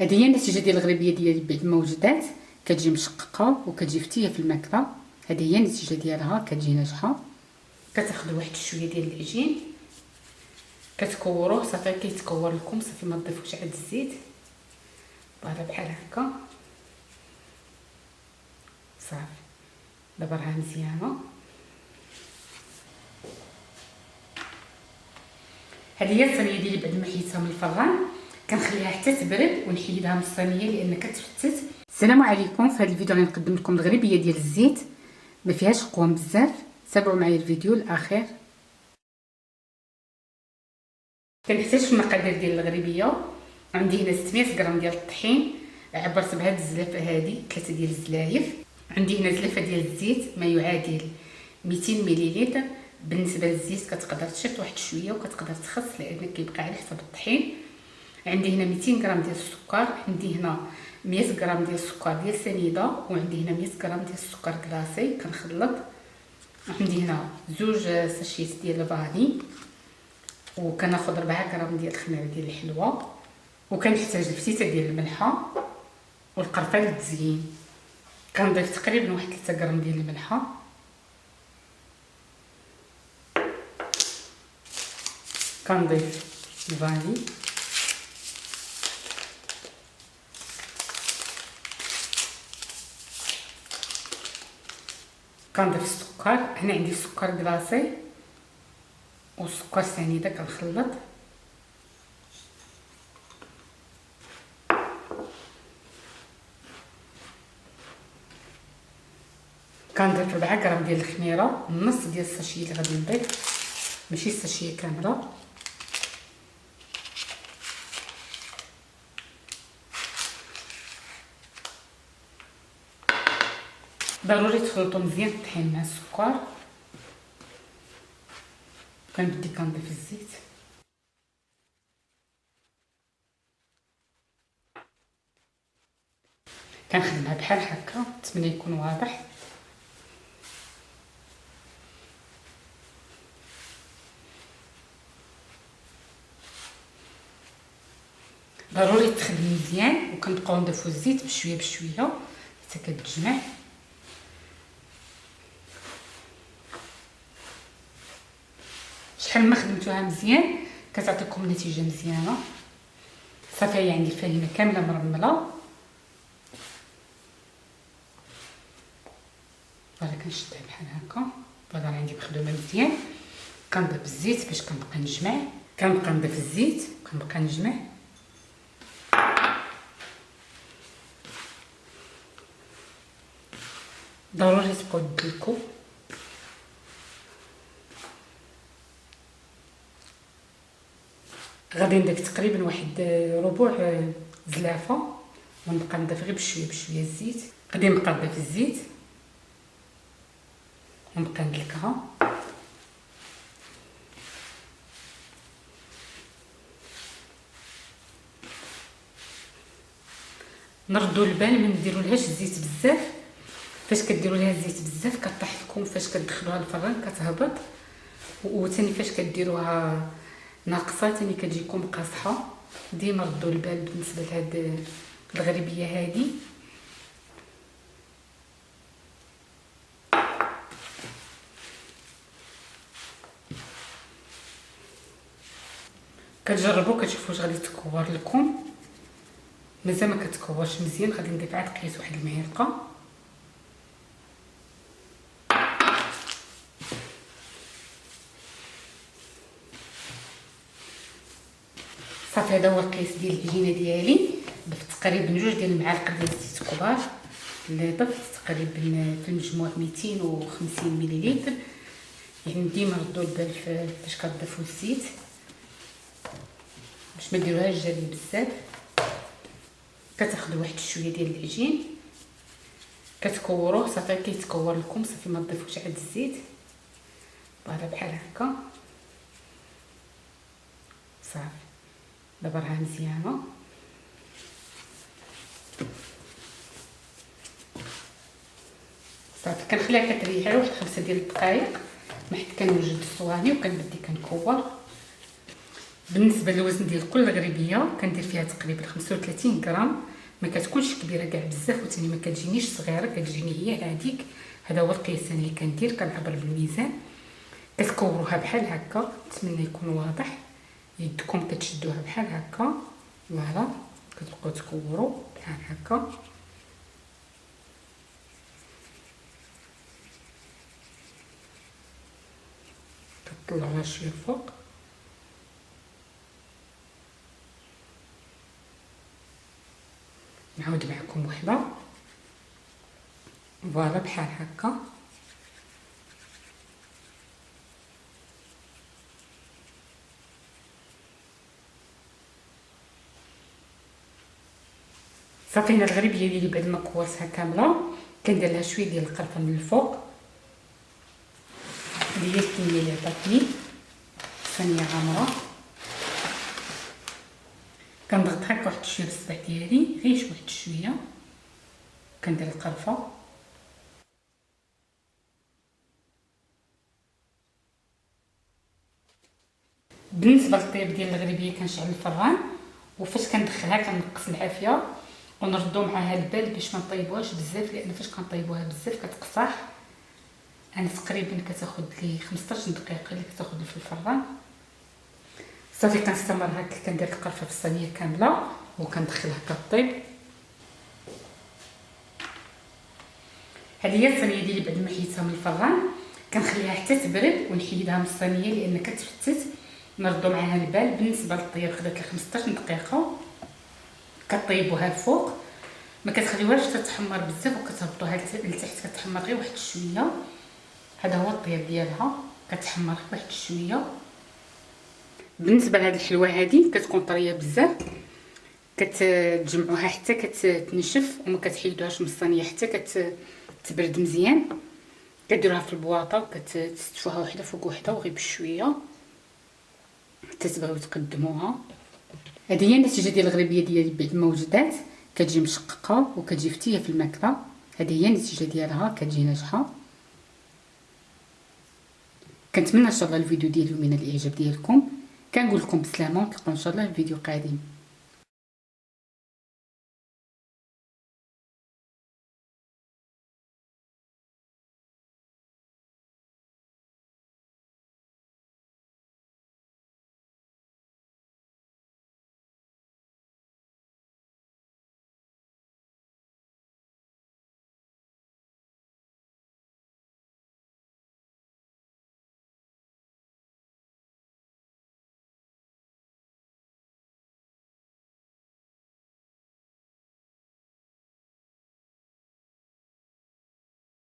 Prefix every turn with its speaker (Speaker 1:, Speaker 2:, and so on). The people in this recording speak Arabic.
Speaker 1: هذه هي النتيجه ديال الغريبيه ديالي بعد ما وجدات. كتجي مشققه وكتجي فتيه في الماكله. هذه هي النتيجه ديالها، كتجي ناجحه. كتاخذوا واحد شويه ديال العجين كتكوروه صافي. كيتكور لكم صافي، ما تضيفوش عاد الزيت. فوالا بحال هكا صافي. دابا راها مزيانه. هذه هي الصينيه ديالي بعد ما حيدتها من الفران. كنخليها حتى تبرد ونحيدها من الصينيه لان كتفتت. السلام عليكم. في هذا الفيديو غادي نقدم لكم الغريبيه ديال الزيت، ما فيهاش قوام بزاف. تابعوا معايا الفيديو للاخر. كنحتاج في المقادير ديال الغريبيه. عندي هنا 600 غرام ديال الطحين، عبرت بهاد الزلافه هذه 3 ديال الزلايف. عندي هنا زلافه ديال الزيت ما يعادل 200 مليلتر. بالنسبه للزيت كتقدر تشط واحد شويه وكتقدر تخص لان كيبقى على حسب الطحين. عندي هنا 200 غرام ديال السكر. عندي هنا 100 غرام ديال السكر ديال سنيده، وعندي هنا 100 غرام ديال السكر كلاصي كنخلط. عندي هنا 2 ساشيت ديال الفاني، وكناخذ 4 غرام ديال الخميره ديال الحلوه، وكنحتاج الفتيته ديال الملحه والقرفه للتزيين. كنضيف تقريبا واحد 3 غرام ديال الملحه. كنضيف الفاني، كنضيف السكر. هنا عندي سكر كلاصي وسكر سنيده كنخلط. كنضيف 4 غرام ديال الخميره، النص ديال الساشيه اللي غادي نضيف، ماشي الساشيه كامله. ضروري تخلطوا مزيان الطحين مع السكر. كنبدي كنضيف الزيت. كنخدمها بحال هكا، نتمنى يكون واضح. ضروري تخدمي مزيان، وكنبقاو نضيفوا الزيت بشويه بشويه حتى كتجمع. شحال ما خدمتوها مزيان كتعطيكم نتيجه مزيانه. صافي هي عندي الفرينه كامله مرمله. فوالا كنشدها بحال هكا. فوالا عندي مخدومه مزيان. كنضيف الزيت باش كنبقى نجمع. كنبقى نضيف الزيت وكنبقى نجمع. ضروري تبقاو تدلكوا. غادي نضيف تقريبا واحد ربع زلافه، ونبقى نضيف غير بشويه بشويه الزيت. غادي نبقى نضيف الزيت ونبقى ندلكها. نردوا البال ما نديروا لهاش الزيت بزاف. فاش كديروا لها الزيت بزاف كطيح لكم، فاش كتدخلوها للفران كتهبط. وثاني فاش كديروها ناقصه ثاني كتجيكم قاصحه. ديما ردوا البال بالنسبه لهاد الغريبيه هذه. كتجربوا كتشوفوا واش غادي تكور لكم. مازال ما كتكورش مزيان، غادي نضيف عاد قياس واحد المعلقه. صافي هذا هو القياس ديال العجينه ديالي. ضفت تقريبا 2 ديال المعالق ديال الزيت كبار. اللي ضفت تقريبا في المجموع 250 مليلتر. يعني ديما ردوا البال فاش كتضيفوا الزيت باش ما ديروهاش جاري بزاف. كتاخذوا واحد شويه ديال العجين كتكوروه صافي. كيتكور لكم صافي، ما تضيفوش عاد الزيت. فوالا بحال هكا صافي. دابا راها مزيانه. صافي كنخليها كتريح على واحد 5 ديال الدقائق. ما حيت كنوجد الصواني وكنبدي كنكور. بالنسبه للوزن ديال كل غريبيه كندير فيها تقريبا 35 غرام، ما كتكونش كبيره كاع بزاف وثاني ما كتجينيش صغيره، كتجيني هي هذيك. هذا هو القياس اللي كندير، كنعبر بالميزان. كتكوروها بحال هكا، نتمنى يكون واضح. يدكم كتشدوها بحال هكا، فوالا كتبقاو تكوروا بحال هكا. كطلعوها شويه الفوق، نعاود معكم وحده، فوالا بحال هكا. صافي هنا الغريبيه ديالي بعد ما كورتها كامله كندير لها شويه ديال القرفه من الفوق. هذه هي الكميه اللي عطاتني، ثانيه عامره. كنضغط هكا واحد شويه بالصبع ديالي، غير واحد شويه، كندير القرفه. بالنسبه للطياب ديال الغريبيه كنشعل الفران، وفاش كندخلها كنقص العافيه ونردو معاها البال باش ما نطيبوهاش بزاف، لان فاش كنطيبوها بزاف كتقصح. انا تقريبا كتاخذ لي 15 دقيقه اللي كتاخذ لي في الفران. صافي كنستمر هكا، كندير القرفه في الصينيه كامله وكندخلها كطيب. هذه هي الصينيه ديالي بعد ما حيدتها من الفران، كنخليها حتى تبرد ونحيدها من الصينيه لان كتفتت، نردو معاها البال. بالنسبه للطياب خدات لي 15 دقيقه. كطيبوها الفوق، ما كتخليوهاش تتحمر بزاف وكتهبطوها لتحت، كتحمر غير واحد شويه. هذا هو الطياب ديالها، كتحمر واحد شويه. بالنسبه لهاد الحلوه هذه كتكون طريه بزاف، كتجمعوها حتى كتنشف وما كتحيدوهاش من الصينيه حتى كتبرد مزيان. كديروها في البواطه وكتستفوها وحده فوق وحده وغير بشويه حتى تبغيو تقدموها. هذه هي النتيجه ديال الغريبيه ديالي بعد ما وجدات، كتجي مشققه وكتجي فتيه في الماكله. هذه هي النتيجه ديالها، كتجي ناجحه. كنتمنى ان شاء الله الفيديو ديالي من الاعجاب ديالكم. كنقول لكم بسلامه ونتلاقاو ان شاء الله في فيديو قادم.